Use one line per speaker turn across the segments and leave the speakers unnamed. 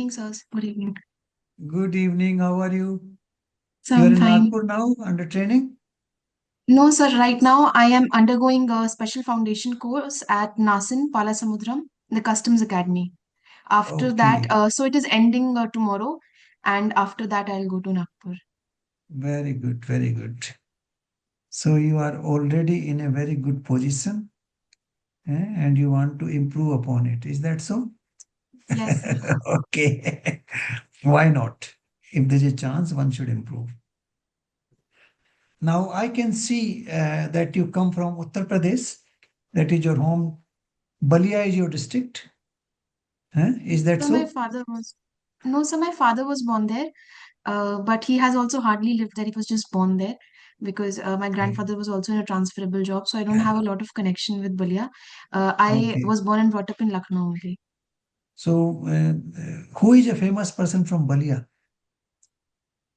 evening, sirs. Good evening.
Good evening. How are you?
So
You are
I'm
in
fine.
Nagpur now under training?
No, sir. Right now, I am undergoing a special foundation course at Nasin, Palasamudram, the Customs Academy. After that,
Okay.
so it is ending tomorrow, and after that, I'll go to Nagpur.
Very good. Very good. So you are already in a very good position, and you want to improve upon it. Is that so?
Yes, sir.
Okay. Why not? If there is a chance, one should improve. Now I can see that you come from Uttar Pradesh. That is your home. Balia is your district. Is that
So my
so?
father was no, so my father was born there, but he has also hardly lived there. He was just born there because my
Okay.
grandfather was also in a transferable job. So I don't have a lot of connection with Balia. I
Okay.
was born and brought up in Lucknow only.
So, who is a famous person from Balia?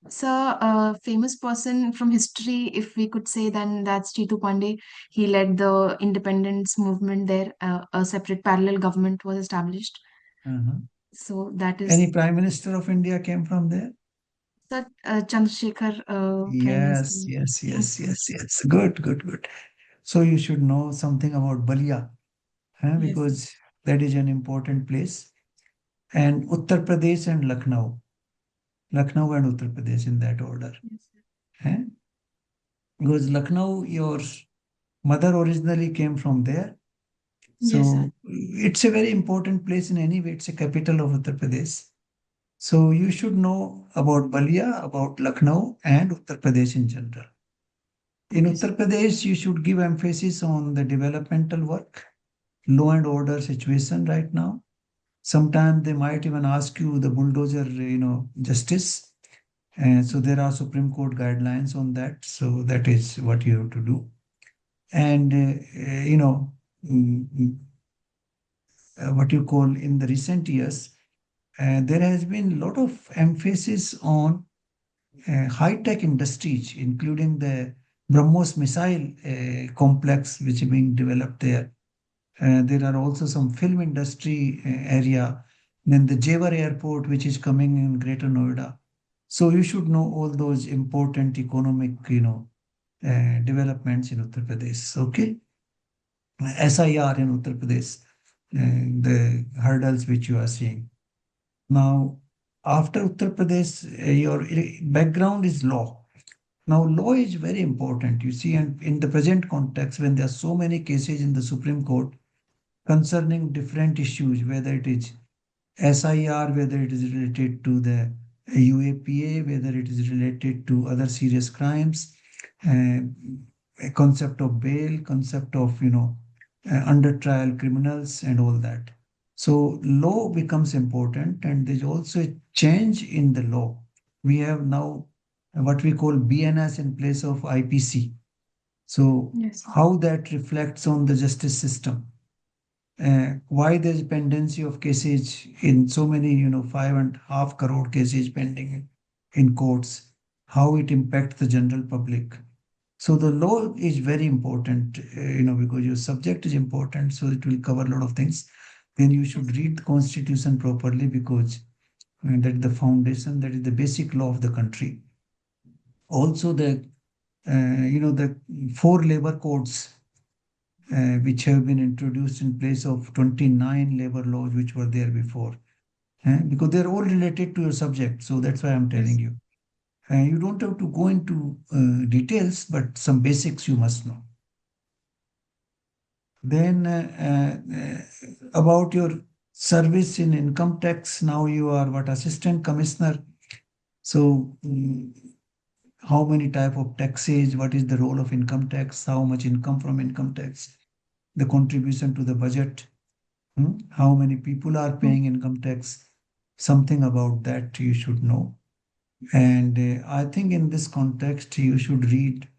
So, a famous person from history, if we could say, then that's Chitu Pandey. He led the independence movement there. A separate parallel government was established.
Uh-huh.
So that
Any
is
Prime Minister of India came from there?
that Chandrasekhar, Prime Minister.
Yes, yes, yes,
Yes,
yes, yes. Good, good, good. So you should know something about Balia,
yes,
because that is an important place. And Uttar Pradesh and Lucknow. Lucknow and Uttar Pradesh in that order.
yes,
Huh? Because Lucknow, your mother originally came from there.
yes, sir.
So it's a very important place in any way. It's a capital of Uttar Pradesh. So you should know about Balia, about Lucknow, and Uttar Pradesh in general. In
Okay, sir.
Uttar Pradesh, you should give emphasis on the developmental work, law and order situation right now. Sometimes they might even ask you the bulldozer, justice. And so there are Supreme Court guidelines on that. So that is what you have to do. And, mm, mm, what you call in the recent years, there has been a lot of emphasis on high-tech industries, including the BrahMos missile complex, which is being developed there. There are also some film industry area. Then the Jewar Airport, which is coming in Greater Noida. So you should know all those important economic, developments in Uttar Pradesh. Okay, SIR in Uttar Pradesh, the hurdles which you are seeing. Now, after Uttar Pradesh, your background is law. Now, law is very important. You see, and in the present context, when there are so many cases in the Supreme Court concerning different issues, whether it is SIR, whether it is related to the UAPA, whether it is related to other serious crimes, uh, a concept of bail, concept of, under trial criminals and all that. So law becomes important, and there's also a change in the law. We have now what we call BNS in place of IPC. So
Yes,
how that reflects on the justice system, why there's pendency of cases in so many, 5.5 crore cases pending in courts, how it impacts the general public. So the law is very important, because your subject is important, so it will cover a lot of things. Then you
yes,
should read the constitution properly, because that is the foundation, that is the basic law of the country. Also the four labor codes which have been introduced in place of 29 labor laws which were there before, because they're all related to your subject. So that's why I'm telling
yes.
you. You don't have to go into details, but some basics you must know. Then about your service in income tax, now you are what, assistant commissioner. So how many type of taxes, what is the role of income tax, how much income from income tax, the contribution to the budget, how many people are
Mm.
paying income tax, something about that you should know. And I think in this context, you should read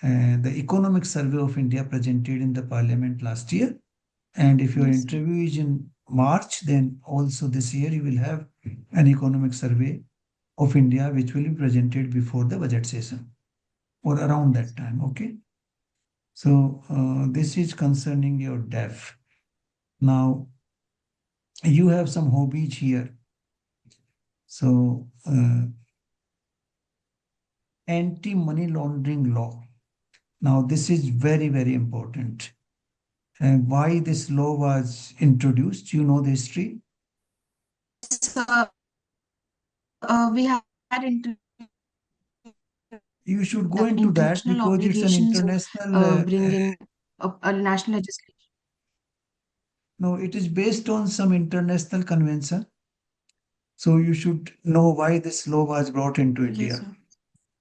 the Economic Survey of India presented in the Parliament last year. And if your
Yes, sir.
interview is in March, then also this year you will have an Economic Survey of India, which will be presented before the budget session or around
Yes.
that time. Okay. So this is concerning your DEF. Now, you have some hobbies here. So, anti-money laundering law. Now, this is very, very important. And why this law was introduced, you know the history?
So, we had
You should go into that
international
because it's an
obligations to
international,
bring in a national legislation.
no, it is based on some international convention. So you should know why this law was brought into
Yes,
India.
sir.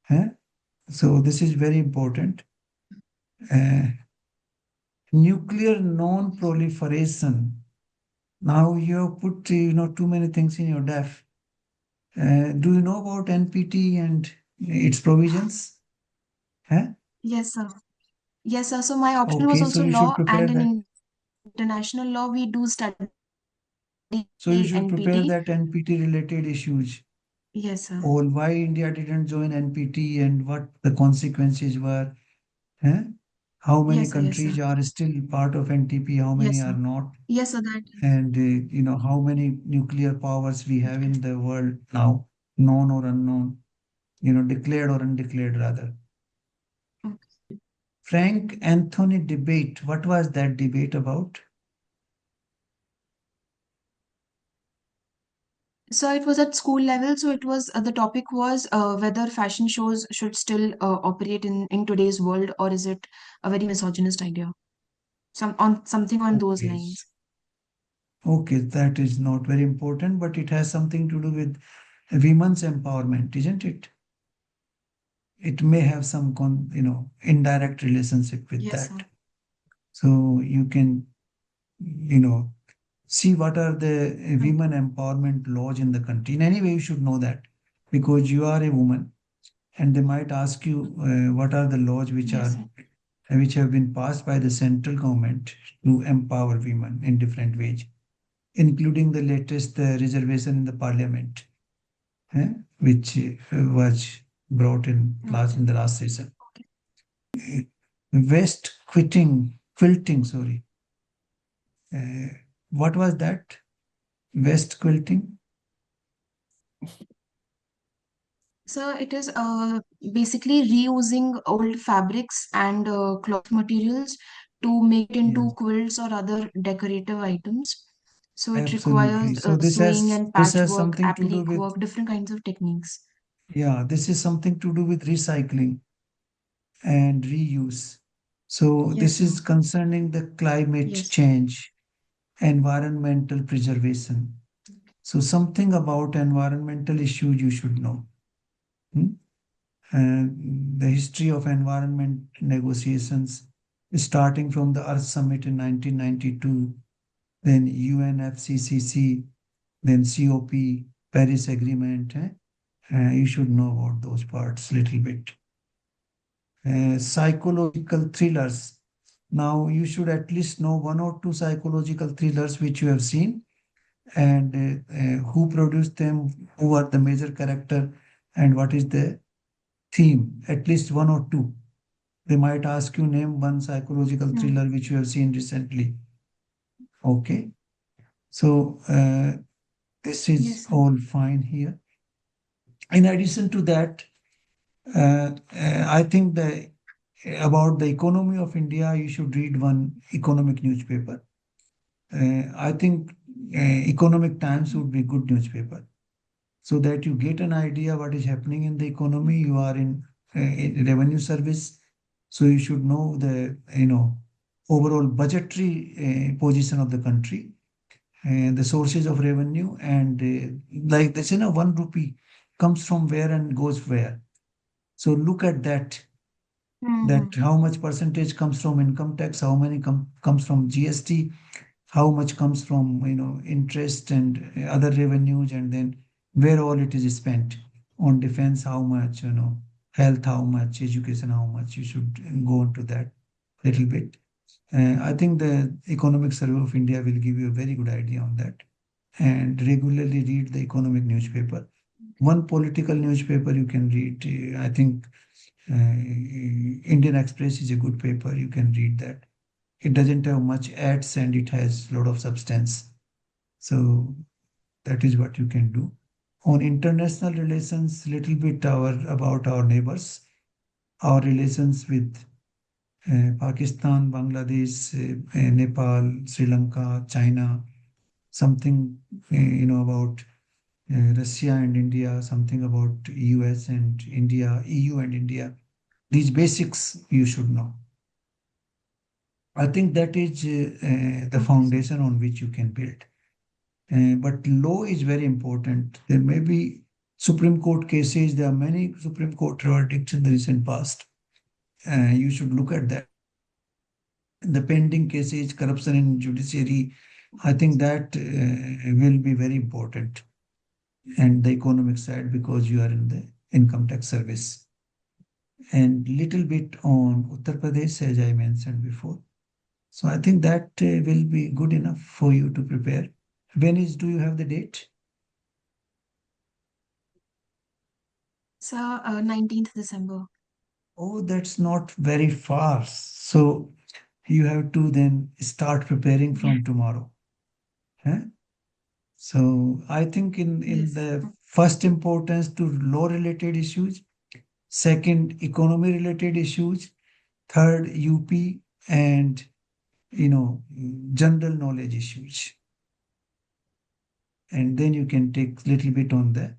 Huh? So this is very important. Uh, nuclear non-proliferation. Now you have put, too many things in your DEF. Do you know about NPT and its provisions? Huh?
Yes, sir. Yes, sir. So my option was
Okay, so
also
you should
law,
prepare
and
that.
in international law we do study
So you should prepare
NPT.
that NPT related issues.
Yes, sir.
All why India didn't join NPT and what the consequences were. Huh? How many
Yes, sir. Yes, sir.
countries are still part of NTP? How many
Yes,
are
sir.
not?
Yes, sir. That is
And how many nuclear powers we have in the world now, known or unknown, declared or undeclared rather.
okay.
Frank Anthony debate. What was that debate about?
So it was at school level. So it was the topic was whether fashion shows should still operate in today's world, or is it a very misogynist idea? Something on those
Okay.
lines.
Okay, that is not very important, but it has something to do with women's empowerment, isn't it? It may have some indirect relationship with
Yes, sir.
that. So you can, you know, see what are the
Okay.
women empowerment laws in the country. In any way, you should know that because you are a woman, and they might ask you what are the laws
Yes, sir.
which have been passed by the central government to empower women in different ways, including the latest reservation in the parliament, which was brought in
Okay.
the last session. West quilting, sorry. Uh, what was that? West quilting?
So it is basically reusing old fabrics and cloth materials to make it into
Yes,
quilts or other decorative items. So it requires
absolutely. So
sewing and
this has
patchwork,
something to do
applique
with,
work, different kinds of techniques.
yeah, this is something to do with recycling and reuse. So
Yes,
this
sir.
is concerning the climate
Yes.
change, environmental preservation. So something about environmental issues you should know. Hmm? The history of environment negotiations, starting from the Earth Summit in 1992, then UNFCCC, then COP, Paris Agreement. You should know about those parts a little bit. Psychological thrillers. Now, you should at least know one or two psychological thrillers which you have seen and who produced them, who are the major character, and what is the theme, at least one or two. They might ask you name one psychological
Mm.
thriller which you have seen recently. Okay. So this is
Yes, sir.
all fine here. In addition to that, I think about the economy of India, you should read one economic newspaper. I think Economic Times would be good newspaper so that you get an idea what is happening in the economy. You are in revenue service, so you should know the overall budgetary position of the country and the sources of revenue and like this, 1 rupee comes from where and goes where. So look at that
Mm-hmm.
how much percentage comes from income tax, how many comes from GST, how much comes from interest and other revenues, and then where all it is spent on defense, how much, health, how much, education, how much. You should go into that little bit. I think the Economic Survey of India will give you a very good idea on that. And regularly read the economic newspaper. One political newspaper you can read. I think Indian Express is a good paper. You can read that. It doesn't have much ads and it has a lot of substance. So that is what you can do. On international relations, little bit about our neighbors, our relations with Pakistan, Bangladesh, Nepal, Sri Lanka, China, something about Russia and India, something about US and India, EU and India. These basics you should know. I think that is the foundation on which you can build. But law is very important. There may be Supreme Court cases. There are many Supreme Court verdicts in the recent past. You should look at that. The pending cases, corruption in judiciary, I think that will be very important. And the economic side, because you are in the income tax service. And little bit on Uttar Pradesh, as I mentioned before. So I think that will be good enough for you to prepare. Do you have the date?
So, 19th December.
Oh, that's not very far. So you have to then start preparing
Yeah.
from tomorrow. Huh? So I think in
Yes.
the first importance to law related issues, second economy related issues, third UP and general knowledge issues. And then you can take little bit on the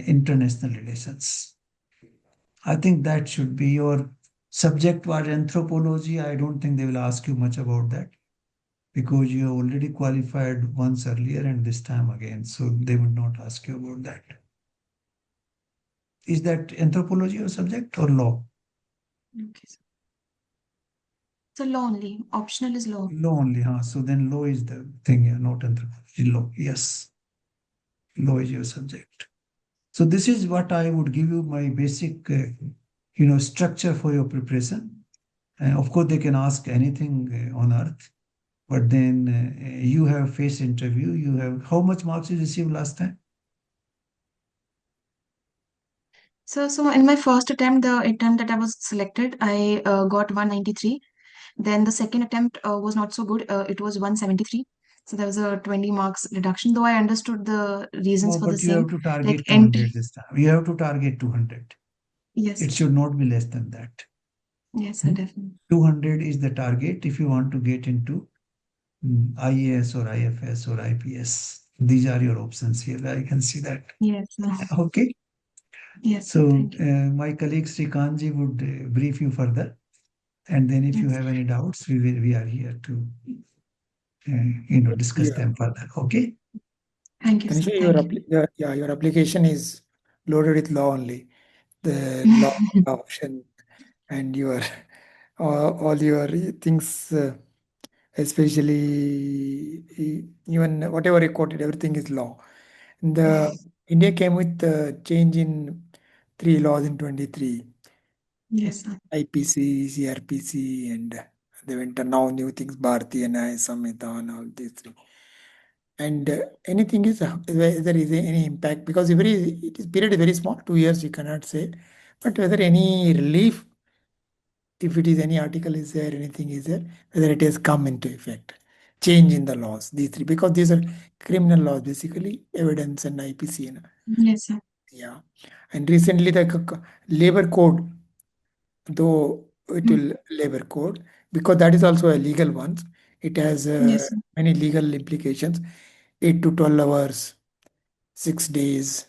international relations. I think that should be your subject was anthropology. I don't think they will ask you much about that because you have already qualified once earlier and this time again. So they would not ask you about that. Is that anthropology your subject or law?
Okay. So law only. Optional is law.
Law only, huh? So then law is the thing, yeah, not anthropology. Law, yes. Law is your subject. So this is what I would give you my basic, structure for your preparation. Of course, they can ask anything on earth, but then you have face interview. You have how much marks you received last time?
So in my first attempt, the attempt that I was selected, I got 193. Then the second attempt was not so good. It was 173. So there was a 20 marks reduction, though I understood the reasons
No,
for the
but you
same.
have to
Like
target
NT.
200 this time. You have to target 200.
Yes.
It should not be less than that.
Yes,
Hmm?
definitely.
200 is the target if you want to get into IAS or IFS or IPS. These are your options here. I can see that.
Yes.
Okay.
Yes,
So
thank you.
my colleague Srikanji would brief you further. And then if you
Yes.
have any doubts, we are here to discuss
Yeah.
them further. Okay.
Thank you, sir.
Tanisha,
Thank you.
your application is loaded with law only. The law option and your all your things, especially even whatever you quoted, everything is law. The India came with the change in three laws in 23,
Yes, sir.
IPC, CRPC, and they went to now new things, Bharati and I, Samhita and all these three. And anything is there is any impact because it is period is very small, 2 years you cannot say, but whether any relief, if it is any article is there, anything is there, whether it has come into effect, change in the laws, these three, because these are criminal laws basically, evidence and IPC and
Yes, sir.
yeah. And recently the labor code, though it
Mm.
will labor code, because that is also a legal one, it has
Yes, sir.
many legal implications, 8 to 12 hours, 6 days,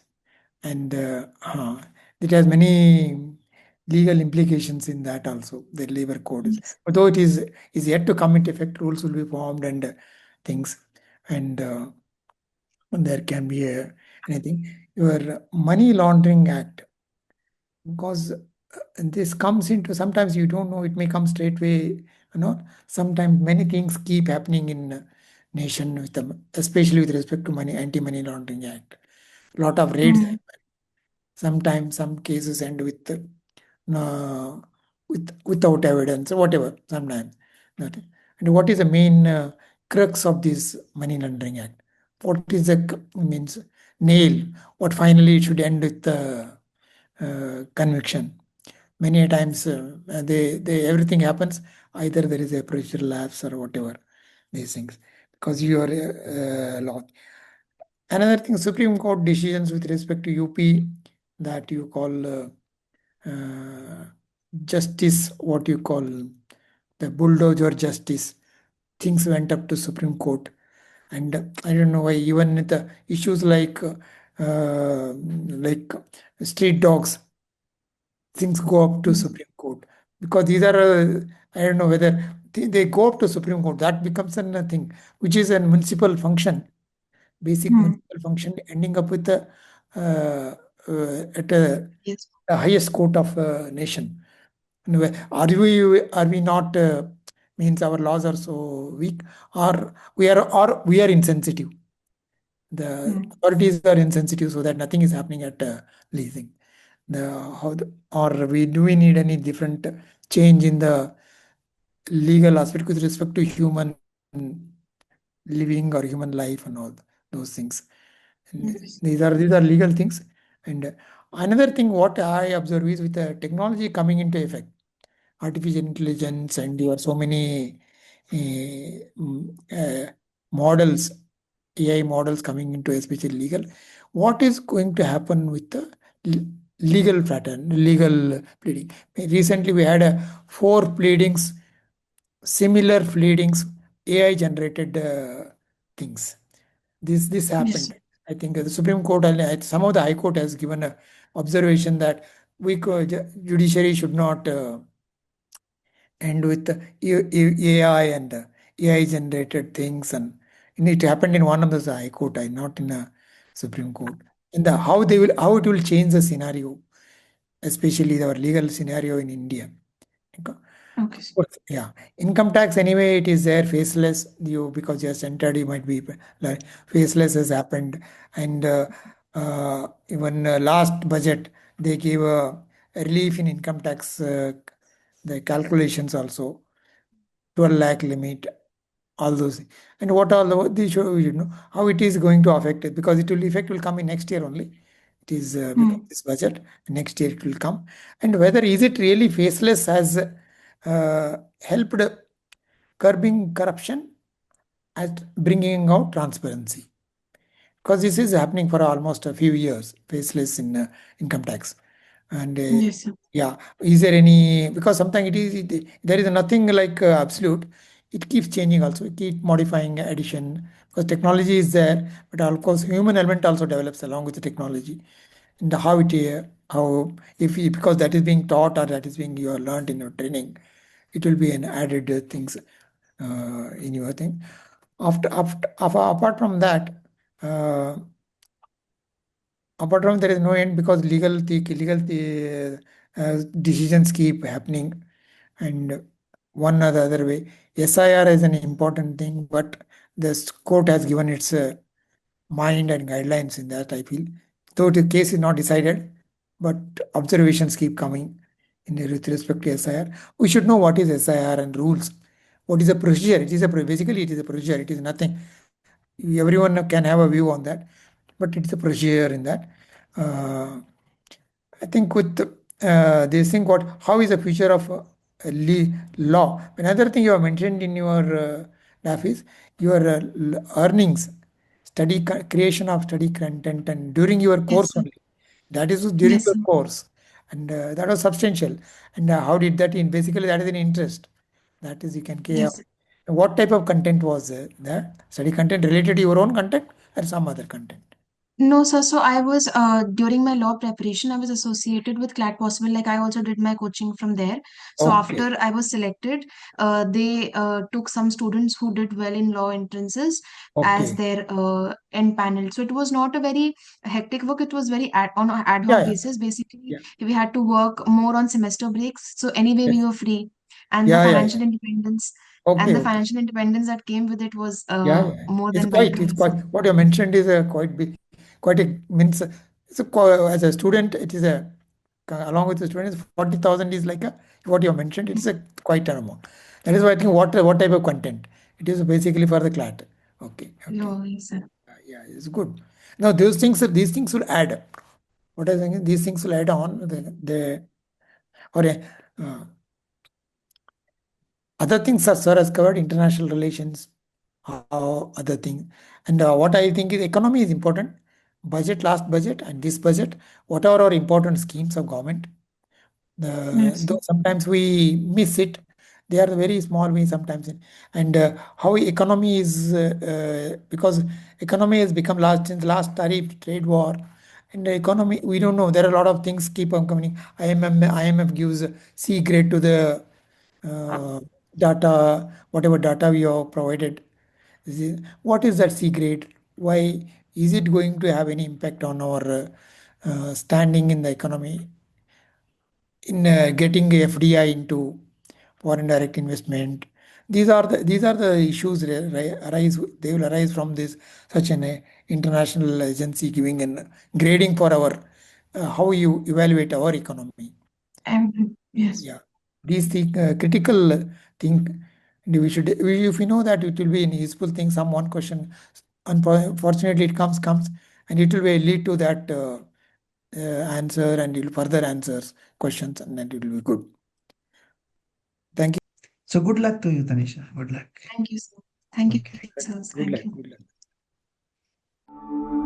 and it has many legal implications in that also. The labor code is,
Yes.
although it is yet to come into effect, rules will be formed and things, and there can be anything. Your Money Laundering Act, because this comes into, sometimes you don't know, it may come straight way, sometimes many things keep happening in nation with them, especially with respect to anti-money laundering act. Lot of raids
Mm.
happen. Sometimes some cases end uh, without evidence or whatever. Sometimes nothing. And what is the main crux of this money laundering act? What is the means nail? What finally it should end with the conviction? Many a times they everything happens. Either there is a pressure lapse or whatever these things, because you are law. Another thing, Supreme Court decisions with respect to UP that you call justice, what you call the bulldozer justice, things went up to Supreme Court. And I don't know why, even the issues like street dogs, things go up to
Yes.
Supreme Court, because these are I don't know whether they go up to Supreme Court. That becomes a thing which is a municipal function, basic
Hmm.
municipal function, ending up with at
Yes.
the highest court of nation. Anyway, are we not means our laws are so weak, or we are insensitive? The
Hmm.
authorities are insensitive, so that nothing is happening at leasing. Or do we need any different change in the legal aspect with respect to human living or human life and all those things? And
Yes.
these are legal things. And another thing what I observe is, with the technology coming into effect, artificial intelligence, and there are so many models, AI models coming into, especially legal. What is going to happen with the legal pattern, legal pleading? Recently, we had 4 pleadings, similar pleadings, AI generated things. This
Yes.
happened. I think the Supreme Court and some of the High Court has given a observation that judiciary should not end with the AI and AI generated things, and it happened in one of the High Court, not in a Supreme Court. And how it will change the scenario, especially our legal scenario in India. Okay.
Okay.
Of course, yeah. Income tax anyway, it is there, faceless. You, because you are entered, you might be like faceless has happened. And even last budget, they gave a relief in income tax, the calculations also, 12 lakh limit, all those things. And what all they show, how it is going to affect it, because effect will come in next year only. It is because
Hmm.
this budget, next year it will come. And whether is it really faceless has helped curbing corruption and bringing out transparency, because this is happening for almost a few years, faceless in income tax. And
Yes, sir.
yeah, is there any, because sometimes there is nothing like absolute. It keeps changing also, it keep modifying addition, because technology is there, but of course human element also develops along with the technology. And how it how if because that is being taught, or that is being you are learned in your training, it will be an added things in your thing. Apart from that, uh, apart from there is no end, because decisions keep happening. And one or the other way, SIR is an important thing, but the court has given its mind and guidelines in that, I feel. Though the case is not decided, but observations keep coming with respect to SIR. We should know what is SIR and rules. What is a procedure? Basically it is a procedure. It is nothing. Everyone can have a view on that, but it's a procedure in that. Uh, I think with this thing, how is the future of law? Another thing you have mentioned in your DAF is your earnings, creation of study content, and during your
Yes,
course
sir.
only. That is during
Yes,
your
sir.
course, and that was substantial. And how did that in? Basically, that is an interest. That is, you can care.
Yes.
What type of content was there? Study content related to your own content or some other content?
No, sir. So I was during my law preparation, I was associated with CLAT Possible. Like I also did my coaching from there. So
Okay,
after I was selected, they took some students who did well in law entrances as
okay,
their end panel. So it was not a very hectic work. It was very on an ad
yeah,
hoc
yeah,
basis. Basically,
yeah.
we had to work more on semester breaks. So anyway, we
Yes.
were free, and the
Yeah, yeah,
financial
yeah.
independence
Okay,
and the
okay.
financial independence that came with it was
Yeah, yeah.
more than welcome.
It's quite, what you mentioned is a quite big, quite a, means, as a student, it is along with the students, 40,000 is like what you mentioned, it's a quite an amount. That is why I think what type of content? It is basically for the CLAT. Okay, okay.
No, yes, sir.
Yeah, it's good. Now, these things will add up. What I think is these things will add on or other things, as far as covered international relations, how other things. And what I think is economy is important. Budget, last budget, and this budget, whatever are important schemes of government,
Yes.
though sometimes we miss it. They are very small we sometimes. And how economy is, because economy has become last since last tariff trade war. And the economy, we don't know. There are a lot of things keep on coming. IMF gives C grade to the uh, data, whatever data we have provided. What is that C grade? Why is it going to have any impact on our standing in the economy? In getting FDI into foreign direct investment. These are the issues arise. They will arise from this such an international agency giving an grading for our how you evaluate our economy.
Yes.
Yeah, these critical thing. If we know that it will be a useful thing, some one question, unfortunately it comes, and it will be lead to that answer, and it will further answers questions, and then it will be good. Thank you.
So good luck to you, Tanisha. Good luck.
Thank you, sir. Thank you,
Okay.
sir.
Good
Thank
luck.
you.
Good luck.